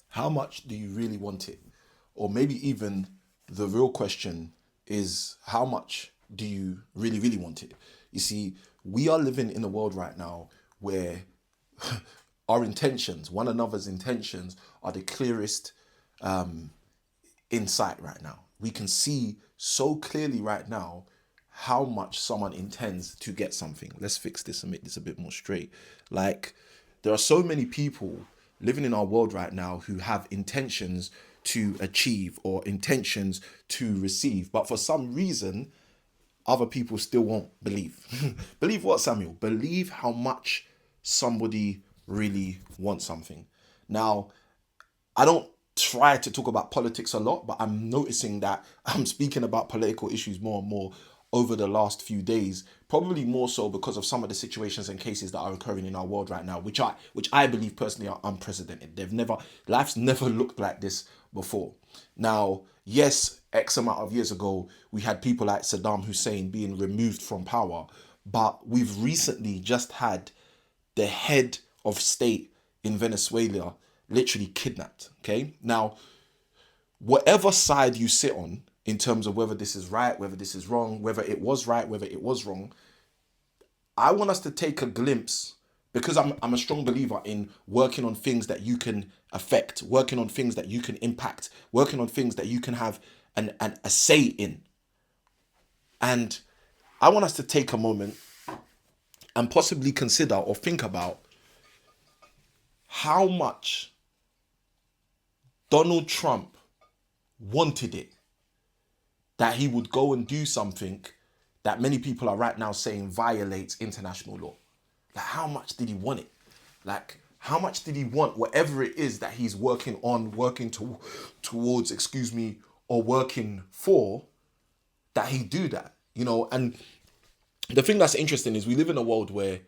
how much do you really want it? Or maybe even the real question is, how much do you really, really want it? You see, we are living in a world right now where our intentions, one another's intentions, are the clearest insight right now. We can see so clearly right now how much someone intends to get something. Let's fix this and make this a bit more straight. Like, there are so many people living in our world right now who have intentions to achieve or intentions to receive, but for some reason, other people still won't believe. Believe what, Samuel? Believe how much somebody really wants something. Now, I don't try to talk about politics a lot, but I'm noticing that I'm speaking about political issues more and more over the last few days, probably more so because of some of the situations and cases that are occurring in our world right now, which I believe personally are unprecedented. Life's never looked like this before. Now, yes, X amount of years ago, we had people like Saddam Hussein being removed from power, but we've recently just had the head of state in Venezuela literally kidnapped. Okay. Now, whatever side you sit on in terms of whether this is right, whether this is wrong, whether it was right, whether it was wrong, I want us to take a glimpse because I'm a strong believer in working on things that you can affect, working on things that you can impact, working on things that you can have a say in. And I want us to take a moment and possibly consider or think about how much Donald Trump wanted it, that he would go and do something that many people are right now saying violates international law. Like, how much did he want it? Like, how much did he want whatever it is that he's working on, towards, or working for, that he do that, And the thing that's interesting is we live in a world where,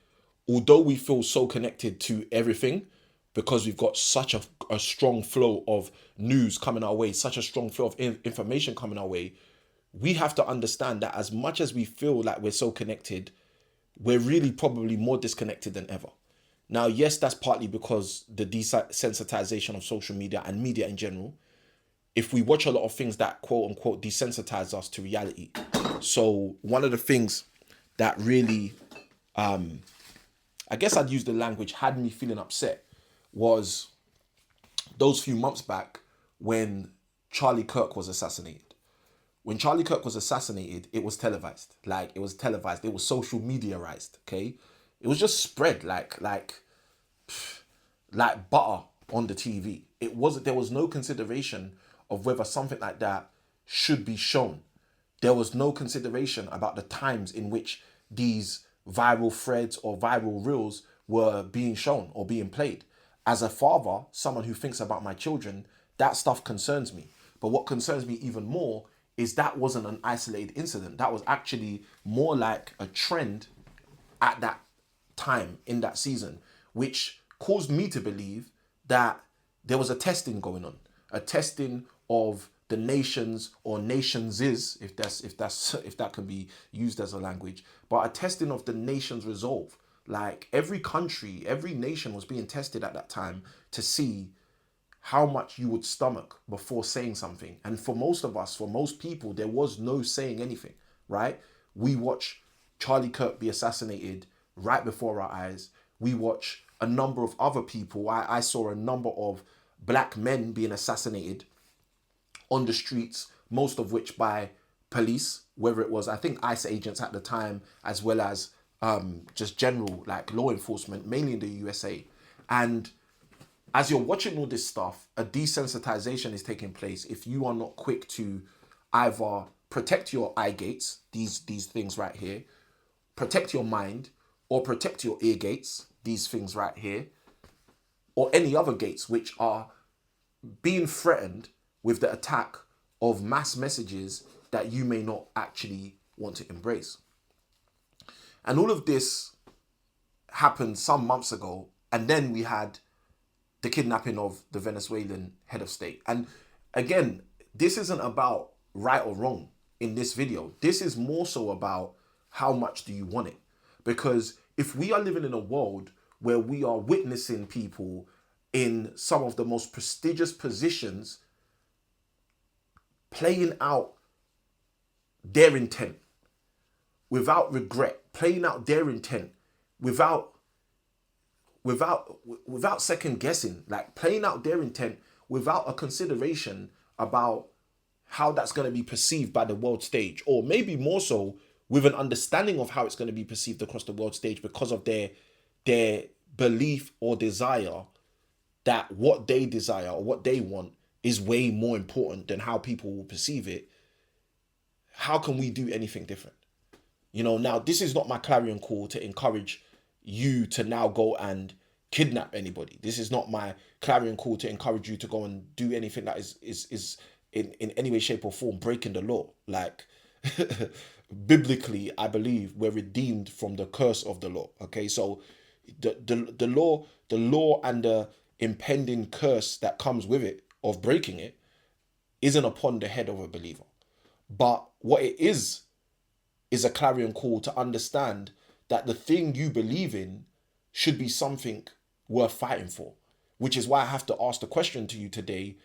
although we feel so connected to everything, because we've got such a strong flow of news coming our way, such a strong flow of information coming our way, we have to understand that as much as we feel like we're so connected, we're really probably more disconnected than ever. Now, yes, that's partly because the desensitization of social media and media in general. If we watch a lot of things that quote unquote desensitize us to reality. So one of the things that really, I guess I'd use the language, had me feeling upset was those few months back when Charlie Kirk was assassinated. When Charlie Kirk was assassinated, it was televised. Like, it was televised. It was social mediaized. Okay, it was just spread like butter on the TV. It wasn't. There was no consideration of whether something like that should be shown. There was no consideration about the times in which these viral threads or viral reels were being shown or being played. As a father, someone who thinks about my children, that stuff concerns me. But what concerns me even more is that wasn't an isolated incident. That was actually more like a trend at that time in that season, which caused me to believe that there was a testing going on, a testing of the nations or nations is, if that can be used as a language, but a testing of the nation's resolve. Like, every country, every nation was being tested at that time to see how much you would stomach before saying something. And for most of us, for most people, there was no saying anything, right? We watch Charlie Kirk be assassinated right before our eyes. We watch a number of other people. I saw a number of black men being assassinated on the streets, most of which by police, whether it was, I think, ICE agents at the time, as well as just general like law enforcement, mainly in the USA. And as you're watching all this stuff, a desensitization is taking place if you are not quick to either protect your eye gates, these things right here, protect your mind, or protect your ear gates, these things right here, or any other gates which are being threatened with the attack of mass messages that you may not actually want to embrace. And all of this happened some months ago, and then we had the kidnapping of the Venezuelan head of state. And again, this isn't about right or wrong in this video. This is more so about how much do you want it? Because if we are living in a world where we are witnessing people in some of the most prestigious positions playing out their intent without regret, playing out their intent without without second guessing, like playing out their intent without a consideration about how that's going to be perceived by the world stage, or maybe more so with an understanding of how it's going to be perceived across the world stage because of their belief or desire that what they desire or what they want is way more important than how people will perceive it. How can we do anything different? Now this is not my clarion call to encourage you to now go and kidnap anybody. This is not my clarion call to encourage you to go and do anything that is in any way, shape, or form breaking the law. Like biblically, I believe we're redeemed from the curse of the law. Okay, so the law and the impending curse that comes with it of breaking it isn't upon the head of a believer. But what it is a clarion call to understand that the thing you believe in should be something worth fighting for, which is why I have to ask the question to you today: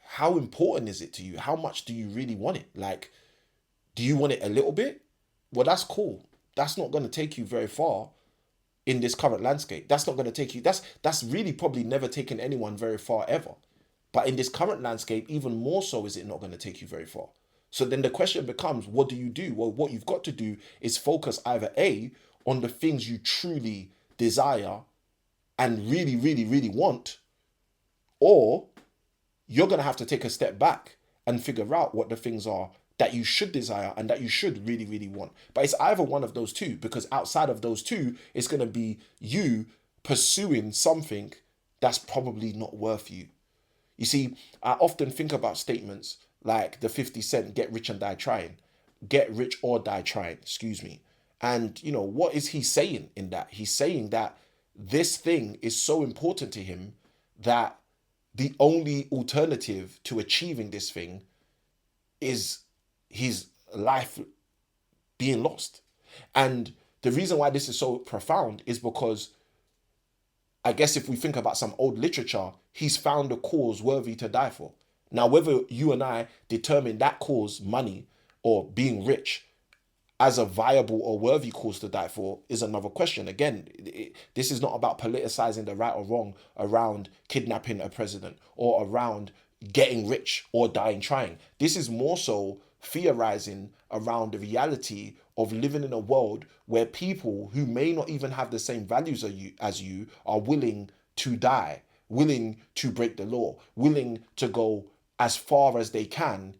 how important is it to you? How much do you really want it? Like, do you want it a little bit? Well, that's cool. That's not going to take you very far in this current landscape. That's not going to take you, that's really probably never taken anyone very far ever. But in this current landscape, even more so is it not going to take you very far. So then the question becomes, what do you do? Well, what you've got to do is focus either A, on the things you truly desire and really, really, really want, or you're going to have to take a step back and figure out what the things are that you should desire and that you should really, really want. But it's either one of those two, because outside of those two, it's going to be you pursuing something that's probably not worth you. You see, I often think about statements like the 50 Cent, get rich and die trying. Get rich or die trying, excuse me. And, what is he saying in that? He's saying that this thing is so important to him that the only alternative to achieving this thing is his life being lost. And the reason why this is so profound is because I guess if we think about some old literature, he's found a cause worthy to die for. Now, whether you and I determine that cause, money or being rich, as a viable or worthy cause to die for is another question. Again, this is not about politicizing the right or wrong around kidnapping a president or around getting rich or dying trying. This is more so theorizing around the reality of living in a world where people who may not even have the same values as you are willing to die, willing to break the law, willing to go as far as they can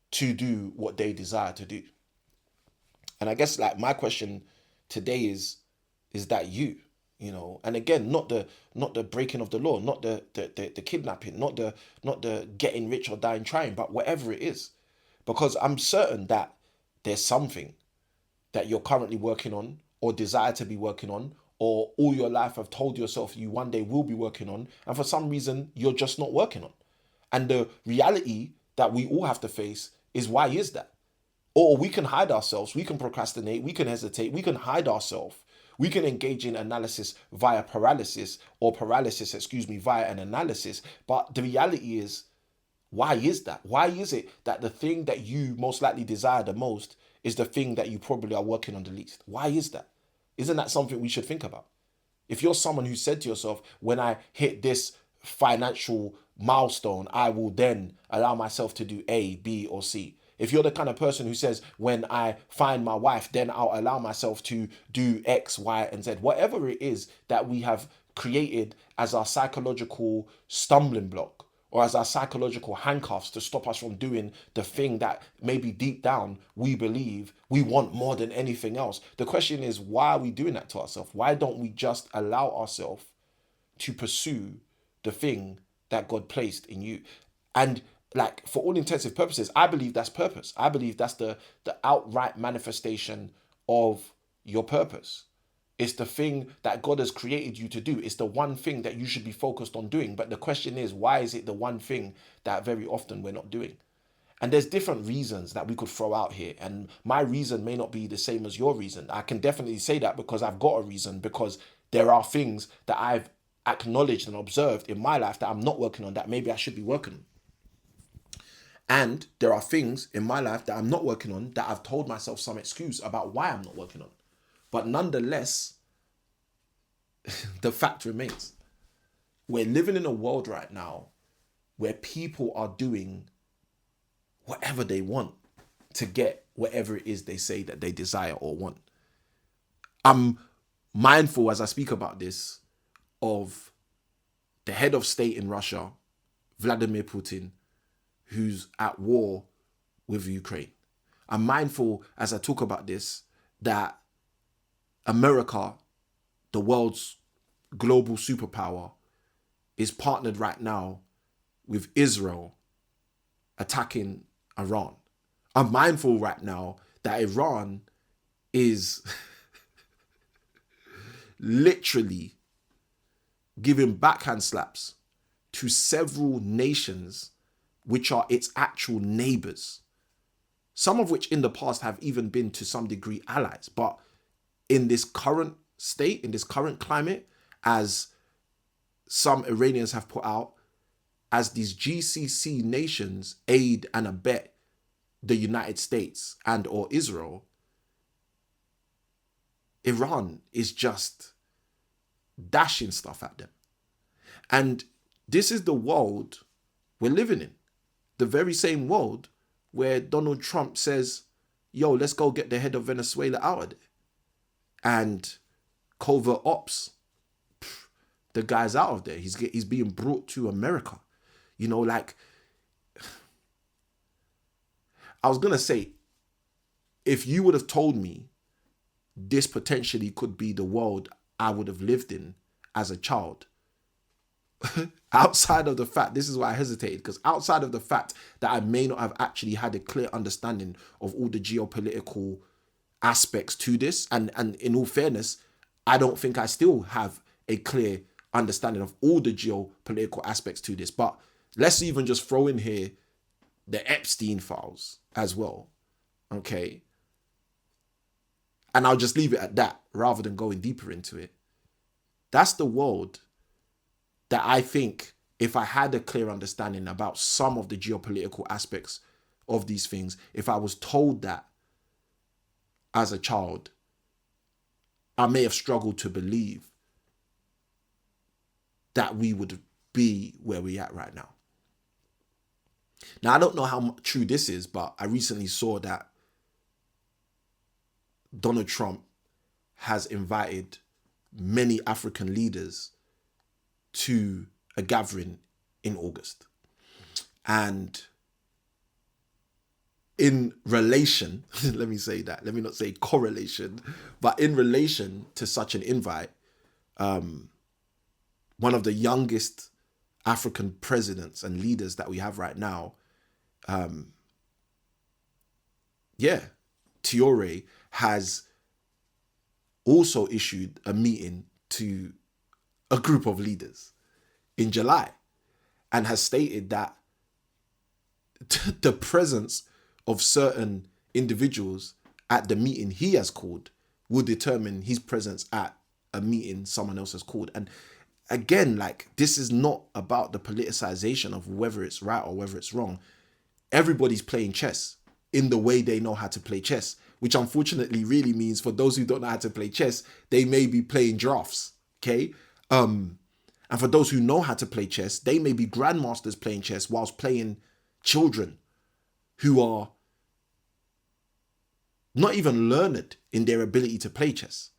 to do what they desire to do. And I guess like my question today is that you know, and again, not the breaking of the law, not the kidnapping, not the getting rich or dying trying, but whatever it is. Because I'm certain that there's something that you're currently working on or desire to be working on, or all your life have told yourself you one day will be working on, and for some reason you're just not working on. And the reality that we all have to face is, why is that? Or we can hide ourselves, we can procrastinate, we can hesitate, we can hide ourselves. We can engage in analysis via paralysis, or paralysis, via an analysis. But the reality is, why is that? Why is it that the thing that you most likely desire the most is the thing that you probably are working on the least? Why is that? Isn't that something we should think about? If you're someone who said to yourself, when I hit this financial milestone, I will then allow myself to do A, B, or C. If you're the kind of person who says, when I find my wife, then I'll allow myself to do X, Y, and Z. Whatever it is that we have created as our psychological stumbling block, or as our psychological handcuffs to stop us from doing the thing that maybe deep down we believe we want more than anything else. The question is, why are we doing that to ourselves? Why don't we just allow ourselves to pursue the thing that God placed in you? And like, for all intensive purposes, I believe that's purpose. I believe that's the outright manifestation of your purpose. It's the thing that God has created you to do. It's the one thing that you should be focused on doing. But the question is, why is it the one thing that very often we're not doing? And there's different reasons that we could throw out here. And my reason may not be the same as your reason. I can definitely say that because I've got a reason, because there are things that I've acknowledged and observed in my life that I'm not working on that maybe I should be working on. And there are things in my life that I'm not working on that I've told myself some excuse about why I'm not working on. But nonetheless, the fact remains, we're living in a world right now where people are doing whatever they want to get whatever it is they say that they desire or want. I'm mindful as I speak about this of the head of state in Russia, Vladimir Putin, who's at war with Ukraine. I'm mindful as I talk about this that America, the world's global superpower, is partnered right now with Israel attacking Iran. I'm mindful right now that Iran is literally giving backhand slaps to several nations which are its actual neighbors, some of which in the past have even been to some degree allies. But in this current state, in this current climate, as some Iranians have put out, as these GCC nations aid and abet the United States and or Israel, Iran is just dashing stuff at them. And this is the world we're living in. The very same world where Donald Trump says, yo, let's go get the head of Venezuela out of there. And covert ops, the guy's out of there. He's being brought to America. You know, like, I was going to say, if you would have told me this potentially could be the world I would have lived in as a child, outside of the fact, this is why I hesitated, because outside of the fact that I may not have actually had a clear understanding of all the geopolitical aspects to this, and in all fairness, I don't think I still have a clear understanding of all the geopolitical aspects to this. But let's even just throw in here the Epstein files as well, okay? And I'll just leave it at that rather than going deeper into it. That's the world that I think, if I had a clear understanding about some of the geopolitical aspects of these things, if I was told that as a child, I may have struggled to believe that we would be where we're at right now. Now, I don't know how true this is, but I recently saw that Donald Trump has invited many African leaders to a gathering in August. And in relation, let me say that, let me not say correlation, but in relation to such an invite, one of the youngest African presidents and leaders that we have right now, Traoré, has also issued a meeting to a group of leaders in July and has stated that the presence of certain individuals at the meeting he has called will determine his presence at a meeting someone else has called. And again, like, this is not about the politicization of whether it's right or whether it's wrong. Everybody's playing chess in the way they know how to play chess, which unfortunately really means for those who don't know how to play chess, they may be playing drafts, okay? And for those who know how to play chess, they may be grandmasters playing chess whilst playing children who are not even learned in their ability to play chess.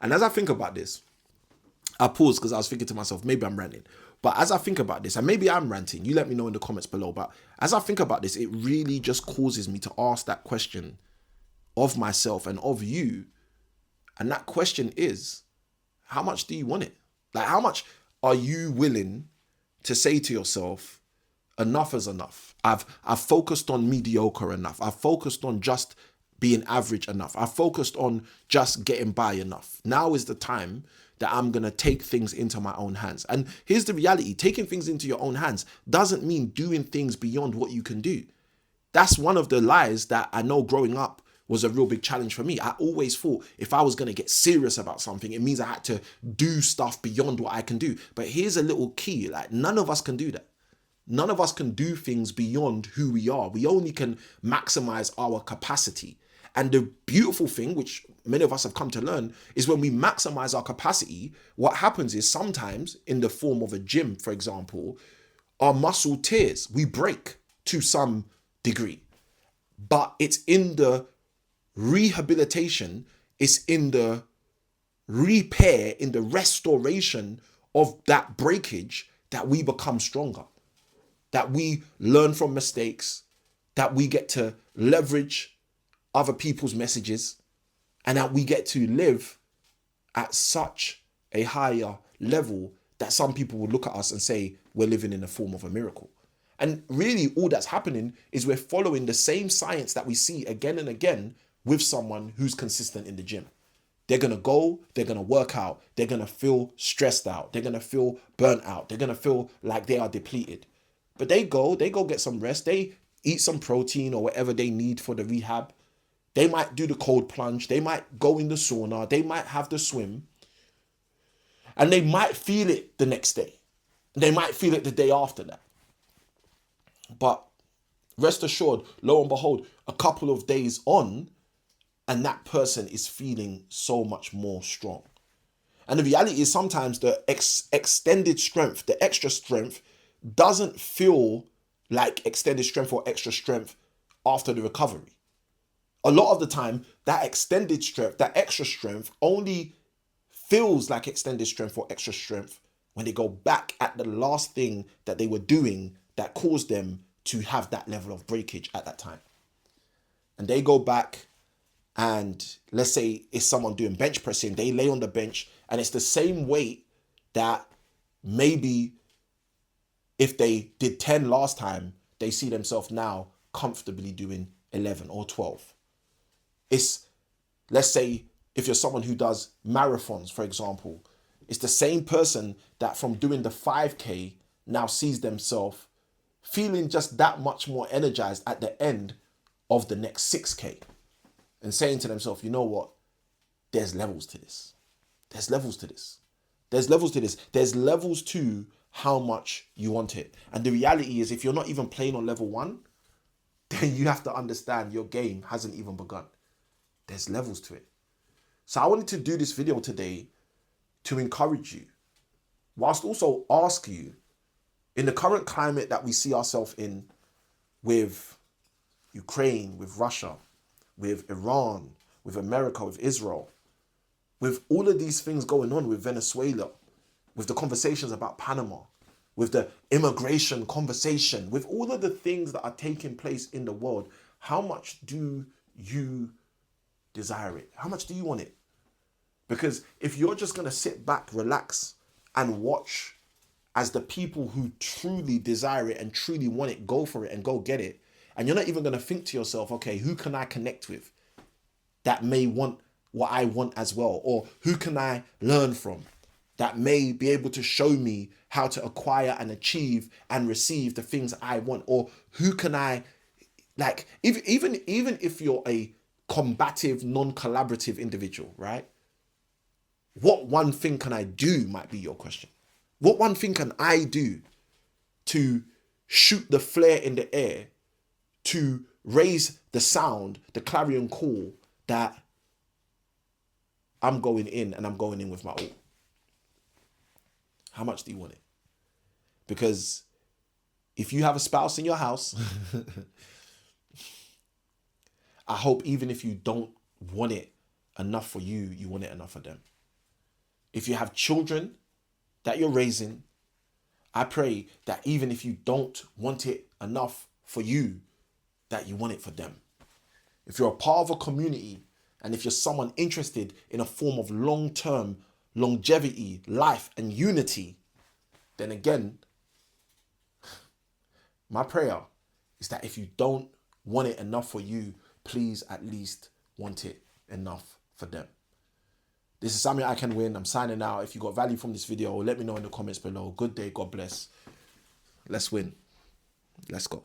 And as I think about this, I paused because I was thinking to myself, maybe I'm ranting. But as I think about this, and maybe I'm ranting, you let me know in the comments below. But as I think about this, it really just causes me to ask that question of myself and of you. And that question is, how much do you want it? Like, how much are you willing to say to yourself, enough is enough? I've focused on mediocre enough. I've focused on just being average enough. I've focused on just getting by enough. Now is the time that I'm going to take things into my own hands. And here's the reality. Taking things into your own hands doesn't mean doing things beyond what you can do. That's one of the lies that I know growing up was a real big challenge for me. I always thought if I was going to get serious about something, it means I had to do stuff beyond what I can do. But here's a little key, like none of us can do that. None of us can do things beyond who we are. We only can maximize our capacity. And the beautiful thing, which many of us have come to learn, is when we maximize our capacity, what happens is sometimes in the form of a gym, for example, our muscle tears, we break to some degree. But it's in the rehabilitation, it's in the repair, in the restoration of that breakage that we become stronger, that we learn from mistakes, that we get to leverage other people's messages, and that we get to live at such a higher level that some people will look at us and say we're living in a form of a miracle. And really all that's happening is we're following the same science that we see again and again with someone who's consistent in the gym. They're going to go, they're going to work out, they're going to feel stressed out, they're going to feel burnt out, they're going to feel like they are depleted. But they go get some rest, they eat some protein or whatever they need for the rehab. They might do the cold plunge, they might go in the sauna, they might have the swim, and they might feel it the next day. They might feel it the day after that. But rest assured, lo and behold, a couple of days on, and that person is feeling so much more strong. And the reality is sometimes the extended strength, the extra strength, doesn't feel like extended strength or extra strength after the recovery. A lot of the time, that extended strength, that extra strength only feels like extended strength or extra strength when they go back at the last thing that they were doing that caused them to have that level of breakage at that time. And they go back and let's say it's someone doing bench pressing, they lay on the bench and it's the same weight that maybe if they did 10 last time, they see themselves now comfortably doing 11 or 12. It's, let's say, if you're someone who does marathons, for example, it's the same person that from doing the 5K now sees themselves feeling just that much more energized at the end of the next 6K and saying to themselves, you know what? There's levels to this. There's levels to this. There's levels to this. There's levels to how much you want it. And the reality is if you're not even playing on level 1, then you have to understand your game hasn't even begun. There's levels to it. So I wanted to do this video today to encourage you, whilst also ask you, in the current climate that we see ourselves in with Ukraine, with Russia, with Iran, with America, with Israel, with all of these things going on with Venezuela, with the conversations about Panama, with the immigration conversation, with all of the things that are taking place in the world, how much do you desire it? How much do you want it? Because if you're just going to sit back, relax, and watch as the people who truly desire it and truly want it go for it and go get it, and you're not even going to think to yourself, okay, who can I connect with that may want what I want as well? Or who can I learn from that may be able to show me how to acquire and achieve and receive the things I want? Or who can I, like, even if you're a combative, non-collaborative individual, right? What one thing can I do might be your question. What one thing can I do to shoot the flare in the air, to raise the sound, the clarion call that I'm going in and I'm going in with my all? How much do you want it? Because if you have a spouse in your house, I hope even if you don't want it enough for you, you want it enough for them. If you have children that you're raising, I pray that even if you don't want it enough for you, that you want it for them. If you're a part of a community and if you're someone interested in a form of long-term longevity, life and unity, then again, my prayer is that if you don't want it enough for you, please at least want it enough for them. This is Sammy I Can Win. I'm signing out. If you got value from this video, let me know in the comments below. Good day. God bless. Let's win. Let's go.